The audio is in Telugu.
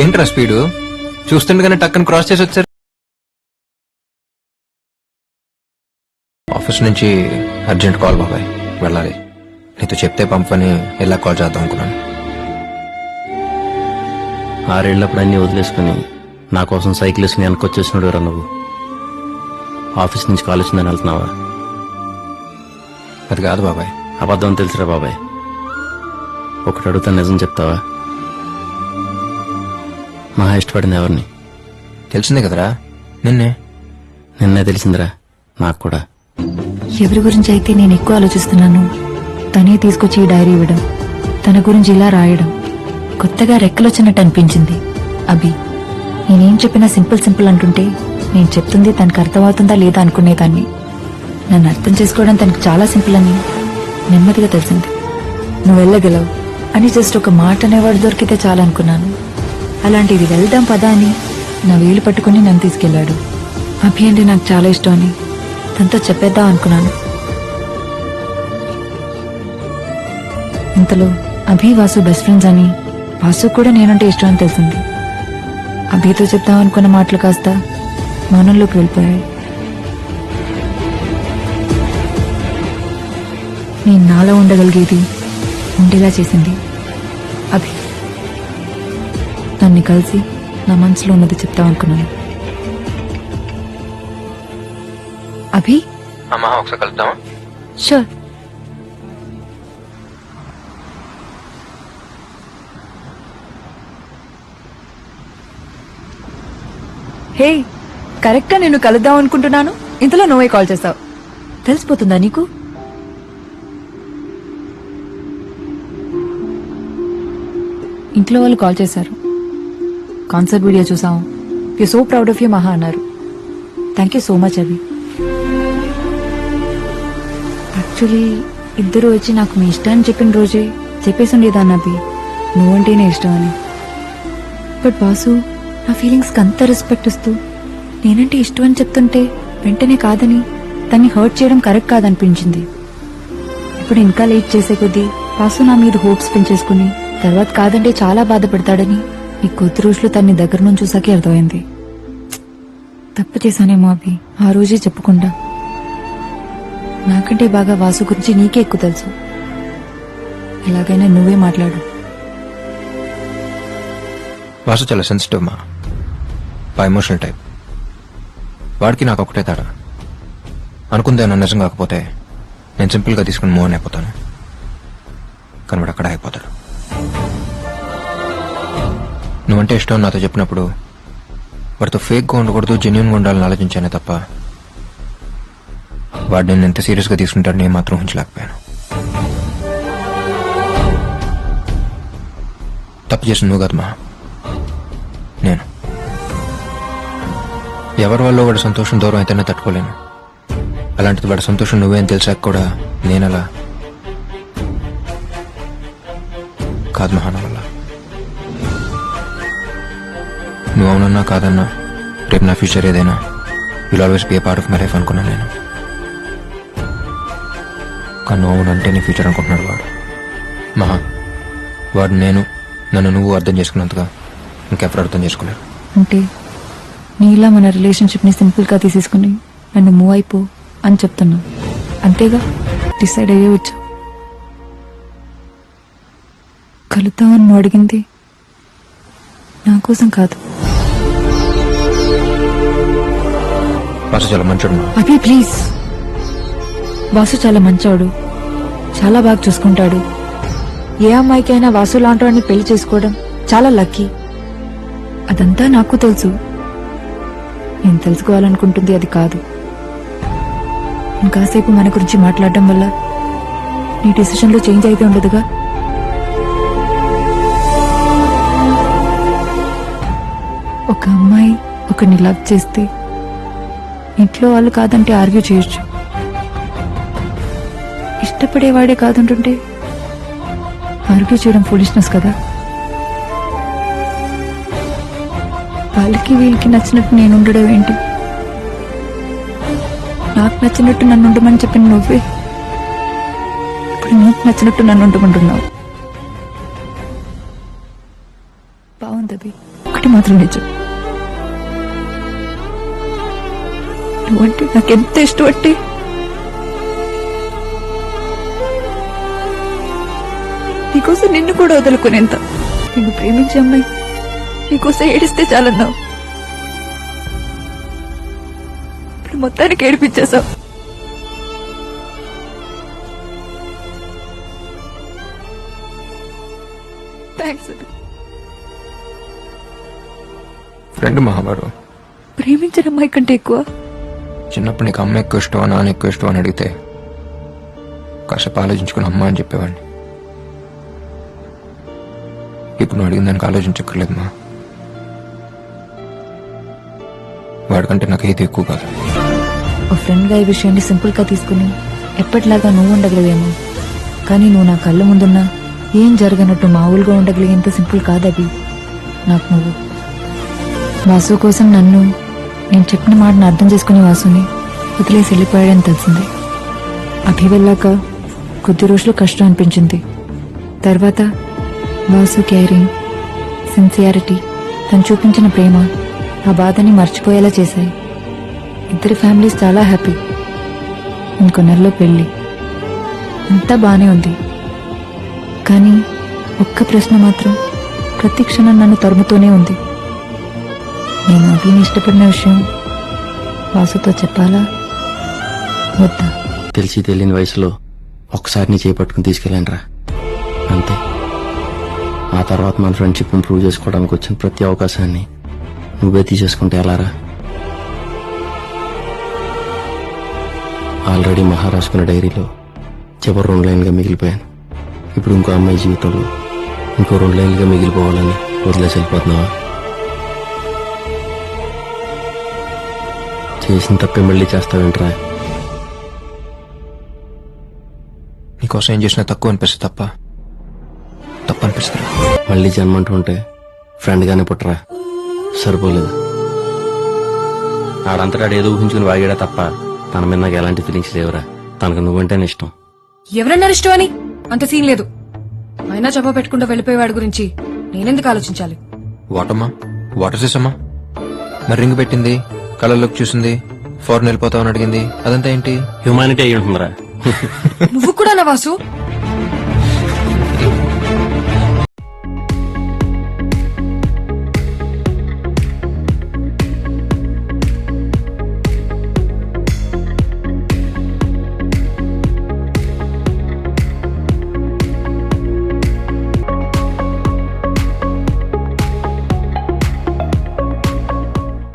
ఏంట్రా స్పీడు చూస్తుండగానే టక్కని క్రాస్ చేసి వచ్చారు. ఆఫీస్ నుంచి అర్జెంట్ కాల్ బాబాయ్, వెళ్ళాలి. నీతో చెప్తే పంపని ఎలా కాల్ చేద్దాం అనుకున్నాను. 6 ఏళ్ళప్పుడు అన్నీ వదిలేసుకుని నా కోసం సైకిల్ వేసుకుని వెనకొచ్చేసినాడు రా నువ్వు. ఆఫీస్ నుంచి కాల్ వచ్చిందని వెళ్తున్నావా? అది కాదు బాబాయ్. అబద్ధం తెలుసురా బాబాయ్. ఒకటి అడుగుతా, నిజం చెప్తావా? మహా ఇష్టపడింది ఎవరిని? తెలిసిందే కదరా, నిన్నే తెలిసిందిరా నాకు కూడా. ఎవరి గురించి అయితే నేను ఎక్కువ ఆలోచిస్తున్నాను తనే తీసుకొచ్చి ఈ డైరీ ఇవ్వడం, తన గురించి ఇలా రాయడం కొత్తగా రెక్కలొచ్చినట్టు అనిపించింది. అభి నేనేం చెప్పినా సింపుల్ అంటుంటే నేను చెప్తుంది తనకు అర్థమవుతుందా లేదా అనుకునేదాన్ని. నన్ను అర్థం చేసుకోవడం తనకు చాలా సింపుల్ అని నెమ్మదిగా తెలిసింది. నువ్వు వెళ్ళగలవు అని జస్ట్ ఒక మాట అనేవాడు దొరికితే చాలనుకున్నాను. అలాంటిది వెళ్దాం పదా అని నా వేలు పట్టుకుని నన్ను తీసుకెళ్లాడు. అభి అంటే నాకు చాలా ఇష్టం అని తనతో చెప్పేద్దాం అనుకున్నాను. ఇంతలో అభి వాసు బెస్ట్ ఫ్రెండ్స్ అని, వాసు కూడా నేనంటే ఇష్టం అని తెలిసింది. అభితో చెప్దాం అనుకున్న మాటలు కాస్త మౌనంలోకి వెళ్ళిపోయాయి. నేను నాలో ఉండగలిగేది ఉండేలా చేసింది అభి. తన్ని కలిసి నా మనసులో ఉన్నది చెప్తాం అనుకున్నాను. అభి అమ్మా ఒకసారి కలుద్దామా? షూర్. హే, కరెక్ట్గా నేను కలుద్దాం అనుకుంటున్నాను, ఇంతలో నువ్వే కాల్ చేస్తావు. తెలిసిపోతుందా నీకు? ఇంట్లో వాళ్ళు కాల్ చేశారు. కాన్సర్ట్ వీడియో చూసాం, you so proud of you మహా అన్నారు. Thank you so much Abhi. Actually ఇద్దరు వచ్చి నాకు మీ ఇష్టాన్ని చెప్పిన రోజే చెప్పేసి ఉండేదాన్ని అభి, నువ్వంటేనే ఇష్టం అని. బట్ బాసు నా ఫీలింగ్స్కి అంత రెస్పెక్ట్ ఇస్తూ నేనంటే ఇష్టం అని చెప్తుంటే వెంటనే కాదని తన్ని హర్ట్ చేయడం కరెక్ట్ కాదనిపించింది. ఇప్పుడు ఇంకా లేట్ చేసే కొద్దీ బాసు నా మీద హోప్స్ పెంచేసుకుని తర్వాత కాదంటే చాలా బాధపడతాడని ఈ కొద్ది రోజులు తన్ని దగ్గర నుంచి చూసాకే అర్థమైంది. తప్పు చేశానేమో అభి ఆ రోజే చెప్పకుండా. నాకంటే బాగా వాసు గురించి నీకే ఎక్కువ తెలుసు. ఎలాగైనా నువ్వే మాట్లాడు. వాసు చాలా సెన్సిటివ్ మా, ఎమోషనల్ టైప్. వాడికి నాకు ఒకటే తేడా, అనుకుందేమో నిజం కాకపోతే నేను సింపుల్గా తీసుకుని మూవ్ అయిపోతాను, కానీ వాడు అక్కడ అయిపోతాడు. నువ్వంటే ఇష్టం నాతో చెప్పినప్పుడు వాడితో ఫేక్గా ఉండకూడదు, జెన్యున్గా ఉండాలని ఆలోచించానే తప్ప వాడు నేను ఎంత సీరియస్గా తీసుకుంటాడు నేను మాత్రం ఊహించలేకపోయాను. తప్పు చేసిన నువ్వు కాదు మా, నేను. ఎవరి వల్ల వాడి సంతోషం దూరం అయితేనే తట్టుకోలేను. అలాంటిది వాడి సంతోషం నువ్వేం తెలిసాక కూడా నేనలా కాదు మహాన వల్ల. నువ్వు అవునన్నా కాదన్నా రేపు నా ఫ్యూచర్ ఏదైనా will always be a part of my life అనుకున్నాను నేను. కానీ నువ్వు అవునంటే నీ ఫ్యూచర్ అనుకుంటున్నాడు వాడు. మహా, వాడు నన్ను నువ్వు అర్థం చేసుకున్నంతగా ఇంకెప్పుడు అర్థం చేసుకోలేరు. అంటే నీలా మన రిలేషన్షిప్ ని సింపుల్ గా తీసేసుకుని నన్ను మూవ్ అయిపో అని చెప్తున్నా, అంతేగా? డిసైడ్ అయ్యే వచ్చా. కలుద్దామని నువ్వు అడిగింది నా కోసం కాదు. వాసు చాలా మంచోడు. అభి ప్లీజ్, వాసు చాలా మంచోడు, చాలా బాగా చూసుకుంటాడు. ఏ అమ్మాయికైనా వాసు లాంటి వాడిని పెళ్లి చేసుకోవడం చాలా లక్కీ. అదంతా నాకు తెలుసు. నేను తెలుసుకోవాలనుకుంటుంది అది కాదు. ఇంకాసేపు మన గురించి మాట్లాడడం వల్ల నీ డిసిషన్లో చేంజ్ అయితే ఉండదుగా. ఒక అమ్మాయి ఒకరిని లవ్ చేస్తే ఇంట్లో వాళ్ళు కాదంటే ఆర్గ్యూ చేయొచ్చు. ఇష్టపడేవాడే కాదంటుంటే ఆర్గ్యూ చేయడం ఫూలిష్నెస్ కదా. వాళ్ళకి వీళ్ళకి నచ్చినట్టు నేను ఉండడం ఏంటి? నాకు నచ్చినట్టు నన్ను ఉండమని చెప్పిన నువ్వే ఇప్పుడు నీకు నచ్చినట్టు నన్ను ఉండమంటున్నావు. బాగుంది అభి. మాత్రం నిజం. నువ్వంటే నాకెంత ఇష్టం అంటే నీకోసం నిన్ను కూడా వదులుకునేంత. నిన్ను ప్రేమించే అమ్మాయి నీకోసం ఏడిస్తే చాలన్నావు. ఇప్పుడు మొత్తానికి ఏడిపించేశావు. థ్యాంక్స్. ఫ్రెండ్ మహాబారు, ప్రేమించిన అమ్మాయి కంటే ఎక్కువ. చిన్నప్పుడు నీకు అమ్మ ఎక్కువ ఇష్టమా నాన్న ఎక్కువ ఇష్టం అని అడిగితే కాసేపు ఆలోచించుకుని అమ్మ అని చెప్పేవాడిని. ఇప్పుడు నువ్వు అడిగిన దానికి ఆలోచించక్కర్లేదు మా. వాడికంటే నాకు ఏది ఎక్కువ కాదు. ఓ ఫ్రెండ్ గా ఈ విషయాన్ని సింపుల్ గా తీసుకుని ఎప్పటిలాగా నువ్వు ఉండగలిగేమో, కానీ నువ్వు నా కళ్ళ ముందున్నా ఏం జరగనట్టు మామూలుగా ఉండగలిగేంత సింపుల్ కాదవి. నాకు నువ్వు వాసు కోసం నేను చెప్పిన మాటను అర్థం చేసుకుని వాసుని వదిలేసి వెళ్ళిపోయాడని తెలిసింది. అభి వెళ్ళాక కొద్ది రోజులు కష్టం అనిపించింది. తర్వాత వాసు కేరింగ్, సిన్సియారిటీ, తను చూపించిన ప్రేమ ఆ బాధని మర్చిపోయేలా చేశాయి. ఇద్దరి ఫ్యామిలీస్ చాలా హ్యాపీ. ఇంకో నెలలో పెళ్లి. అంతా బానే ఉంది. కానీ ఒక్క ప్రశ్న మాత్రం ప్రతి క్షణం నన్ను తరుముతూనే ఉంది. నేను అభిని ఇష్టపడిన విషయం వాసుతో చెప్పాలా వద్దా? తెలిసి తెలియని వయసులో ఒకసారి నీ చేపట్టుకుని తీసుకెళ్ళానురా, అంతే. ఆ తర్వాత మన ఫ్రెండ్షిప్ ఇంప్రూవ్ చేసుకోవడానికి వచ్చిన ప్రతి అవకాశాన్ని నువ్వే తీసేసుకుంటే ఎలారా? ఆల్రెడీ మహారాష్కున్న డైరీలో చివరి 2 లైన్లుగా మిగిలిపోయాను. ఇప్పుడు ఇంకో అమ్మాయి జీవితంలో ఇంకో 2 లైన్లుగా మిగిలిపోవాలని వదిలేసి వెళ్ళిపోతున్నావా? చేసిన తప్పే మళ్ళీ చేస్తావేంట్రా? నీకోసం ఏం చేసినా తక్కువ అనిపిస్తుంది తప్ప తప్పు అనిపిస్తుంది. మళ్ళీ జన్మంటూ ఉంటే ఫ్రెండ్గానే పుట్టరా, సరిపోలేదు. ఆడంతటా ఏదో ఊహించుకుని వాగాడా తప్ప తన మీద నాకు ఎలాంటి ఫీలింగ్స్ లేవురా. తనకు నువ్వంటేనే ఇష్టం. ఎవరన్నారు ఇష్టం అని? అంత సీన్ లేదు. అయినా చెప్ప పెట్టుకుంటూ వెళ్ళిపోయేవాడి గురించి నేనెందుకు ఆలోచించాలి? వాటమ్మా, వాటర్ చేసమ్మా. మరి రింగ్ పెట్టింది, కళ్ళలోకి చూసింది, ఫారెన్ వెళ్ళిపోతావని అడిగింది, అదంతా ఏంటి? హ్యూమానిటీ అయ్యి ఉంటుందిరా. నువ్వు కూడా నా వాసు